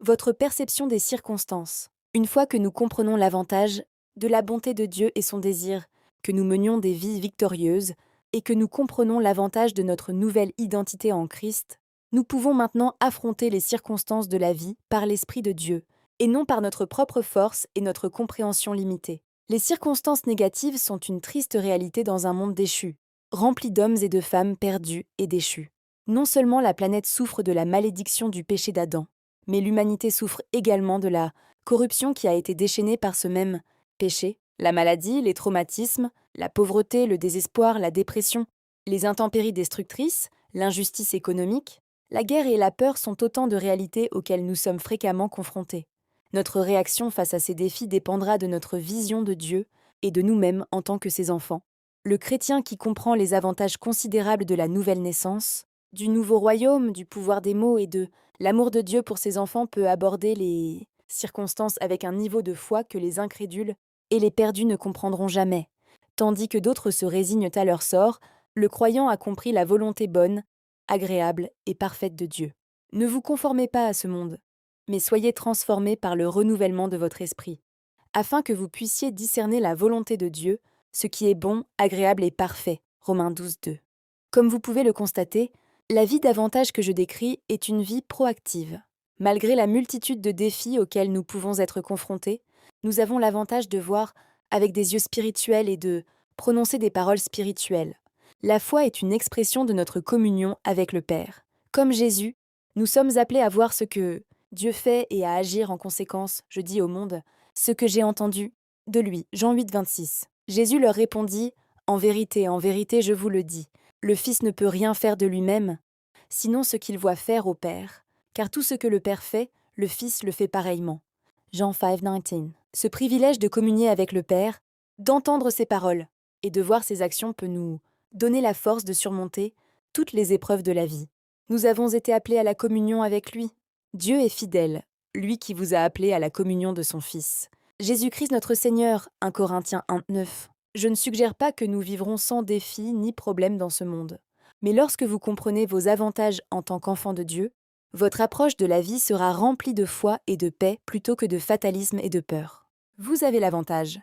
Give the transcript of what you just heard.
votre perception des circonstances. Une fois que nous comprenons l'avantage de la bonté de Dieu et son désir, que nous menions des vies victorieuses, et que nous comprenons l'avantage de notre nouvelle identité en Christ, nous pouvons maintenant affronter les circonstances de la vie par l'Esprit de Dieu, et non par notre propre force et notre compréhension limitée. Les circonstances négatives sont une triste réalité dans un monde déchu, rempli d'hommes et de femmes perdus et déchus. Non seulement la planète souffre de la malédiction du péché d'Adam, mais l'humanité souffre également de la corruption qui a été déchaînée par ce même péché, la maladie, les traumatismes, la pauvreté, le désespoir, la dépression, les intempéries destructrices, l'injustice économique. La guerre et la peur sont autant de réalités auxquelles nous sommes fréquemment confrontés. Notre réaction face à ces défis dépendra de notre vision de Dieu et de nous-mêmes en tant que ses enfants. Le chrétien qui comprend les avantages considérables de la nouvelle naissance, du nouveau royaume, du pouvoir des mots et de l'amour de Dieu pour ses enfants peut aborder les circonstances avec un niveau de foi que les incrédules et les perdus ne comprendront jamais. Tandis que d'autres se résignent à leur sort, le croyant a compris la volonté bonne, agréable et parfaite de Dieu. Ne vous conformez pas à ce monde, mais soyez transformés par le renouvellement de votre esprit, afin que vous puissiez discerner la volonté de Dieu, ce qui est bon, agréable et parfait. Romains 12, 2. Comme vous pouvez le constater, la vie d'avantage que je décris est une vie proactive. Malgré la multitude de défis auxquels nous pouvons être confrontés, nous avons l'avantage de voir avec des yeux spirituels et de prononcer des paroles spirituelles. La foi est une expression de notre communion avec le Père. Comme Jésus, nous sommes appelés à voir ce que Dieu fait et à agir en conséquence, je dis au monde, ce que j'ai entendu de lui. Jean 8, 26. Jésus leur répondit, en vérité, je vous le dis, le Fils ne peut rien faire de lui-même, sinon ce qu'il voit faire au Père, car tout ce que le Père fait, le Fils le fait pareillement. Jean 5, 19. Ce privilège de communier avec le Père, d'entendre ses paroles et de voir ses actions peut nous donner la force de surmonter toutes les épreuves de la vie. Nous avons été appelés à la communion avec lui. Dieu est fidèle, lui qui vous a appelés à la communion de son Fils. Jésus-Christ notre Seigneur, 1 Corinthiens 1, 9. Je ne suggère pas que nous vivrons sans défis ni problèmes dans ce monde. Mais lorsque vous comprenez vos avantages en tant qu'enfant de Dieu, votre approche de la vie sera remplie de foi et de paix plutôt que de fatalisme et de peur. Vous avez l'avantage.